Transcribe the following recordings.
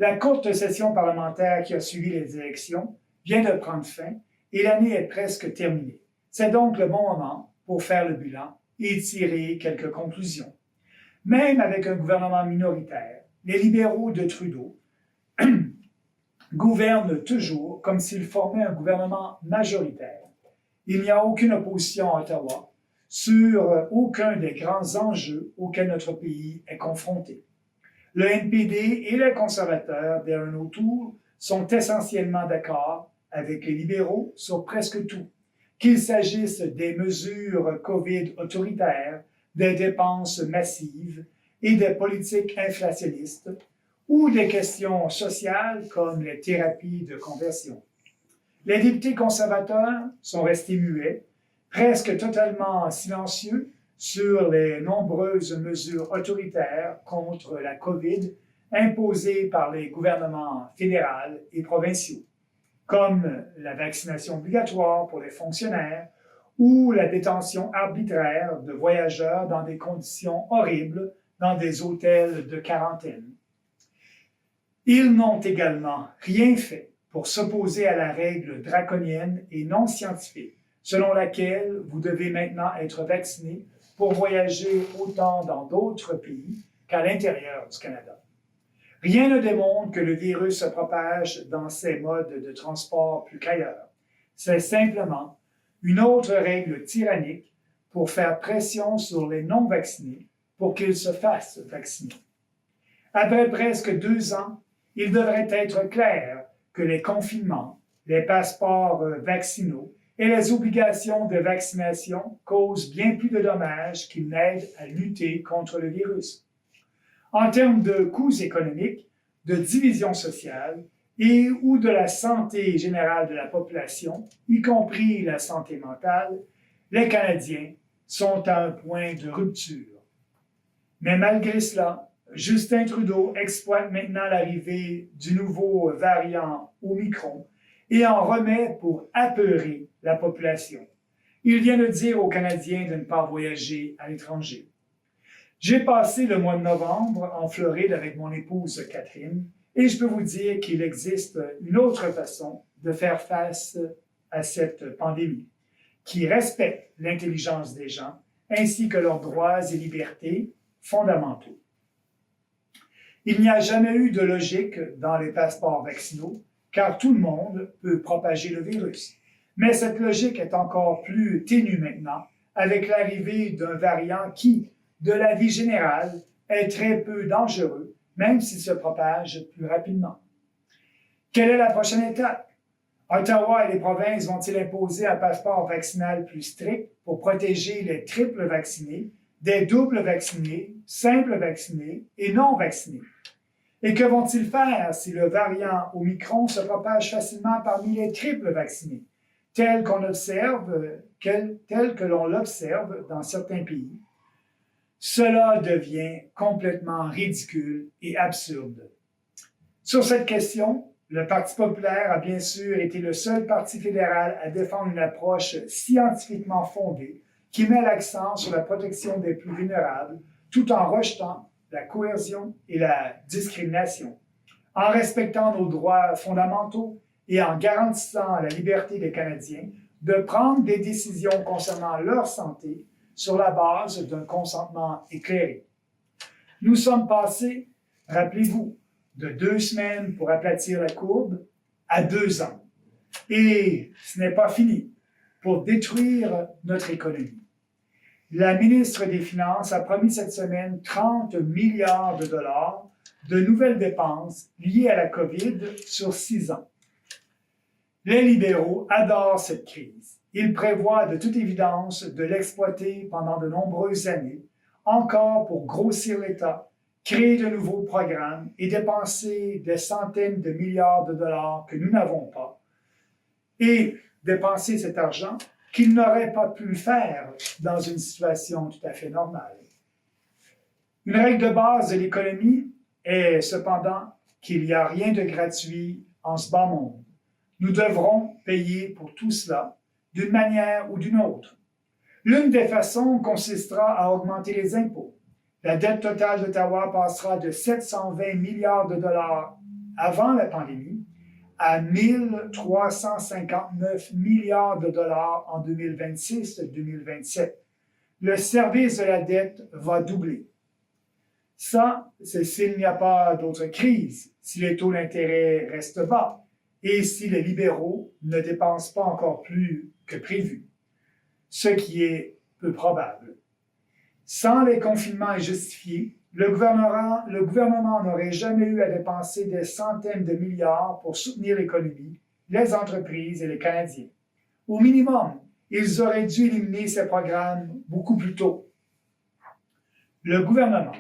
La courte session parlementaire qui a suivi les élections vient de prendre fin et l'année est presque terminée. C'est donc le bon moment pour faire le bilan et tirer quelques conclusions. Même avec un gouvernement minoritaire, les libéraux de Trudeau gouvernent toujours comme s'ils formaient un gouvernement majoritaire. Il n'y a aucune opposition à Ottawa sur aucun des grands enjeux auxquels notre pays est confronté. Le NPD et les conservateurs d'Erin O'Toole sont essentiellement d'accord avec les libéraux sur presque tout, qu'il s'agisse des mesures COVID autoritaires, des dépenses massives et des politiques inflationnistes, ou des questions sociales comme les thérapies de conversion. Les députés conservateurs sont restés muets, presque totalement silencieux sur les nombreuses mesures autoritaires contre la COVID imposées par les gouvernements fédéraux et provinciaux, comme la vaccination obligatoire pour les fonctionnaires ou la détention arbitraire de voyageurs dans des conditions horribles dans des hôtels de quarantaine. Ils n'ont également rien fait pour s'opposer à la règle draconienne et non scientifique selon laquelle vous devez maintenant être vacciné pour voyager autant dans d'autres pays qu'à l'intérieur du Canada. Rien ne démontre que le virus se propage dans ces modes de transport plus qu'ailleurs. C'est simplement une autre règle tyrannique pour faire pression sur les non-vaccinés pour qu'ils se fassent vacciner. Après presque 2 ans, il devrait être clair que les confinements, les passeports vaccinaux et les obligations de vaccination causent bien plus de dommages qu'ils n'aident à lutter contre le virus. En termes de coûts économiques, de division sociale et ou de la santé générale de la population, y compris la santé mentale, les Canadiens sont à un point de rupture. Mais malgré cela, Justin Trudeau exploite maintenant l'arrivée du nouveau variant Omicron et en remet pour apeurer la population. Il vient de dire aux Canadiens de ne pas voyager à l'étranger. J'ai passé le mois de novembre en Floride avec mon épouse Catherine et je peux vous dire qu'il existe une autre façon de faire face à cette pandémie qui respecte l'intelligence des gens ainsi que leurs droits et libertés fondamentaux. Il n'y a jamais eu de logique dans les passeports vaccinaux, car tout le monde peut propager le virus. Mais cette logique est encore plus ténue maintenant avec l'arrivée d'un variant qui, de la vie générale, est très peu dangereux, même s'il se propage plus rapidement. Quelle est la prochaine étape? Ottawa et les provinces vont-ils imposer un passeport vaccinal plus strict pour protéger les triples vaccinés, des doubles vaccinés, simples vaccinés et non vaccinés? Et que vont-ils faire si le variant Omicron se propage facilement parmi les triples vaccinés, tel que l'on l'observe dans certains pays? Cela devient complètement ridicule et absurde. Sur cette question, le Parti populaire a bien sûr été le seul parti fédéral à défendre une approche scientifiquement fondée qui met l'accent sur la protection des plus vulnérables tout en rejetant la coercion et la discrimination, en respectant nos droits fondamentaux et en garantissant la liberté des Canadiens de prendre des décisions concernant leur santé sur la base d'un consentement éclairé. Nous sommes passés, rappelez-vous, de 2 semaines pour aplatir la courbe à 2 ans. Et ce n'est pas fini pour détruire notre économie. La ministre des Finances a promis cette semaine 30 milliards de dollars de nouvelles dépenses liées à la COVID sur 6 ans. Les libéraux adorent cette crise. Ils prévoient de toute évidence de l'exploiter pendant de nombreuses années, encore pour grossir l'État, créer de nouveaux programmes et dépenser des centaines de milliards de dollars que nous n'avons pas, et dépenser cet argent qu'ils n'auraient pas pu le faire dans une situation tout à fait normale. Une règle de base de l'économie est cependant qu'il n'y a rien de gratuit en ce bas monde. Nous devrons payer pour tout cela d'une manière ou d'une autre. L'une des façons consistera à augmenter les impôts. La dette totale d'Ottawa passera de 720 milliards de dollars avant la pandémie à 1 359 milliards de dollars en 2026-2027. Le service de la dette va doubler. Ça, c'est s'il n'y a pas d'autre crise, si les taux d'intérêt restent bas et si les libéraux ne dépensent pas encore plus que prévu, ce qui est peu probable. Sans les confinements injustifiés, le gouvernement n'aurait jamais eu à dépenser des centaines de milliards pour soutenir l'économie, les entreprises et les Canadiens. Au minimum, ils auraient dû éliminer ces programmes beaucoup plus tôt. Le gouvernement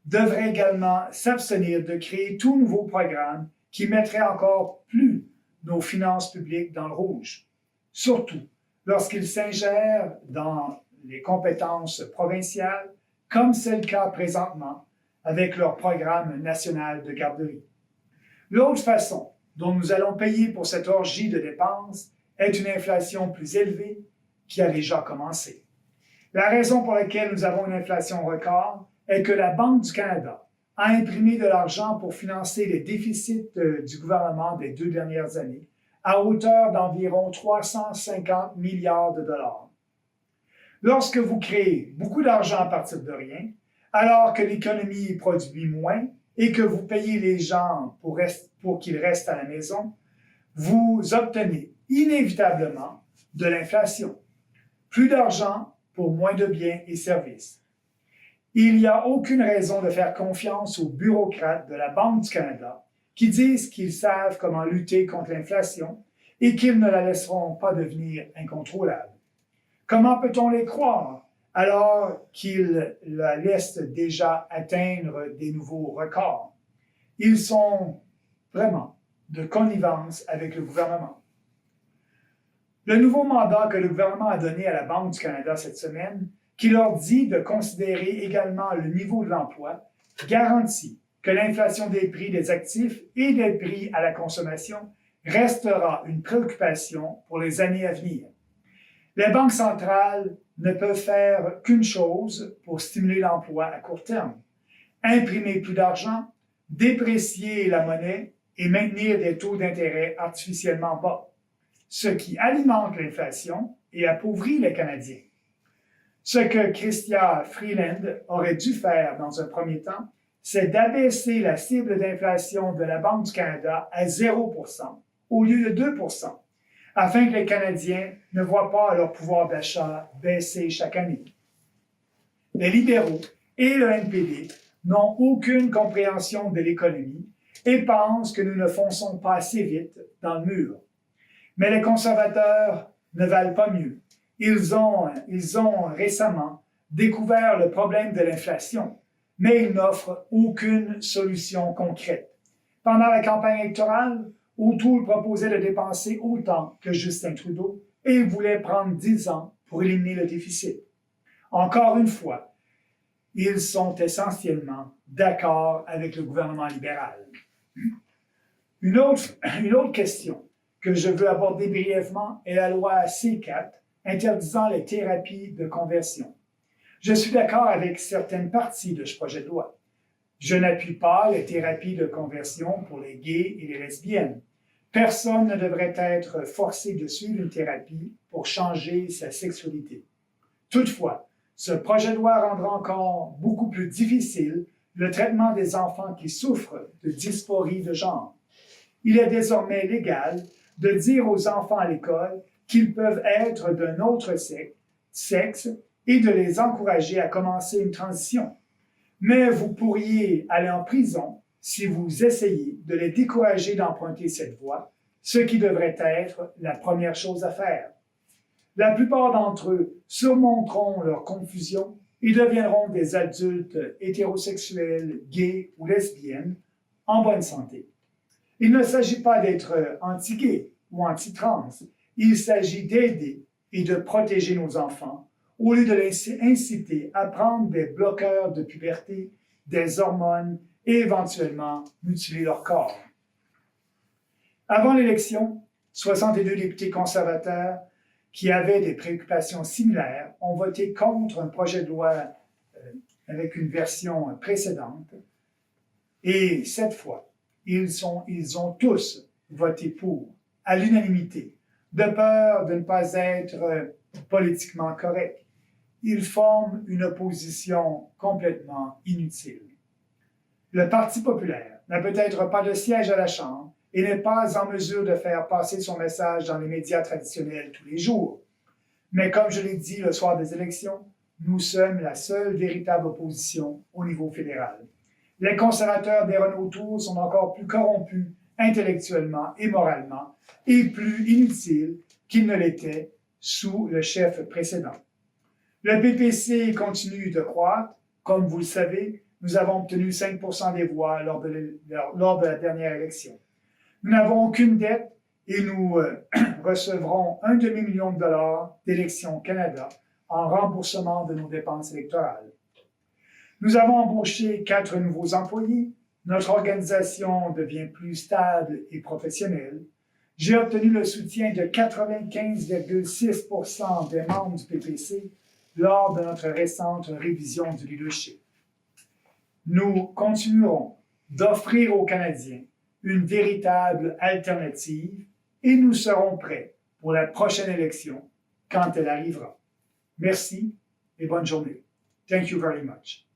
devrait également s'abstenir de créer tout nouveau programme qui mettrait encore plus nos finances publiques dans le rouge, surtout lorsqu'il s'ingère dans les compétences provinciales, comme c'est le cas présentement avec leur programme national de garderie. L'autre façon dont nous allons payer pour cette orgie de dépenses est une inflation plus élevée qui a déjà commencé. La raison pour laquelle nous avons une inflation record est que la Banque du Canada a imprimé de l'argent pour financer les déficits du gouvernement des 2 dernières années à hauteur d'environ 350 milliards de dollars. Lorsque vous créez beaucoup d'argent à partir de rien, alors que l'économie produit moins et que vous payez les gens pour qu'ils restent à la maison, vous obtenez inévitablement de l'inflation. Plus d'argent pour moins de biens et services. Il n'y a aucune raison de faire confiance aux bureaucrates de la Banque du Canada qui disent qu'ils savent comment lutter contre l'inflation et qu'ils ne la laisseront pas devenir incontrôlable. Comment peut-on les croire alors qu'ils la laissent déjà atteindre des nouveaux records? Ils sont vraiment de connivence avec le gouvernement. Le nouveau mandat que le gouvernement a donné à la Banque du Canada cette semaine, qui leur dit de considérer également le niveau de l'emploi, garantit que l'inflation des prix des actifs et des prix à la consommation restera une préoccupation pour les années à venir. Les banques centrales ne peuvent faire qu'une chose pour stimuler l'emploi à court terme: imprimer plus d'argent, déprécier la monnaie et maintenir des taux d'intérêt artificiellement bas, ce qui alimente l'inflation et appauvrit les Canadiens. Ce que Chrystia Freeland aurait dû faire dans un premier temps, c'est d'abaisser la cible d'inflation de la Banque du Canada à 0% au lieu de 2%, afin que les Canadiens ne voient pas leur pouvoir d'achat baisser chaque année. Les libéraux et le NPD n'ont aucune compréhension de l'économie et pensent que nous ne fonçons pas assez vite dans le mur. Mais les conservateurs ne valent pas mieux. Ils ont récemment découvert le problème de l'inflation, mais ils n'offrent aucune solution concrète. Pendant la campagne électorale, O'Toole proposait de dépenser autant que Justin Trudeau et il voulait prendre 10 ans pour éliminer le déficit. Encore une fois, ils sont essentiellement d'accord avec le gouvernement libéral. Une autre question que je veux aborder brièvement est la loi C4 interdisant les thérapies de conversion. Je suis d'accord avec certaines parties de ce projet de loi. Je n'appuie pas les thérapies de conversion pour les gays et les lesbiennes. Personne ne devrait être forcé de suivre une thérapie pour changer sa sexualité. Toutefois, ce projet de loi rendra encore beaucoup plus difficile le traitement des enfants qui souffrent de dysphorie de genre. Il est désormais légal de dire aux enfants à l'école qu'ils peuvent être d'un autre sexe et de les encourager à commencer une transition. Mais vous pourriez aller en prison si vous essayez de les décourager d'emprunter cette voie, ce qui devrait être la première chose à faire. La plupart d'entre eux surmonteront leur confusion et deviendront des adultes hétérosexuels, gays ou lesbiennes en bonne santé. Il ne s'agit pas d'être anti-gay ou anti-trans. Il s'agit d'aider et de protéger nos enfants au lieu de les inciter à prendre des bloqueurs de puberté, des hormones et éventuellement mutiler leur corps. Avant l'élection, 62 députés conservateurs qui avaient des préoccupations similaires ont voté contre un projet de loi avec une version précédente. Et cette fois, ils ont tous voté pour, à l'unanimité, de peur de ne pas être politiquement corrects. Ils forment une opposition complètement inutile. Le Parti populaire n'a peut-être pas de siège à la Chambre et n'est pas en mesure de faire passer son message dans les médias traditionnels tous les jours. Mais comme je l'ai dit le soir des élections, nous sommes la seule véritable opposition au niveau fédéral. Les conservateurs d'Erin O'Toole sont encore plus corrompus intellectuellement et moralement et plus inutiles qu'ils ne l'étaient sous le chef précédent. Le PPC continue de croître. Comme vous le savez, nous avons obtenu 5% des voix lors de la dernière élection. Nous n'avons aucune dette et nous recevrons $1 demi-million d'Élections Canada en remboursement de nos dépenses électorales. Nous avons embauché 4 nouveaux employés. Notre organisation devient plus stable et professionnelle. J'ai obtenu le soutien de 95,6% des membres du PPC lors de notre récente révision du leadership. Nous continuerons d'offrir aux Canadiens une véritable alternative et nous serons prêts pour la prochaine élection quand elle arrivera. Merci et bonne journée. Thank you very much.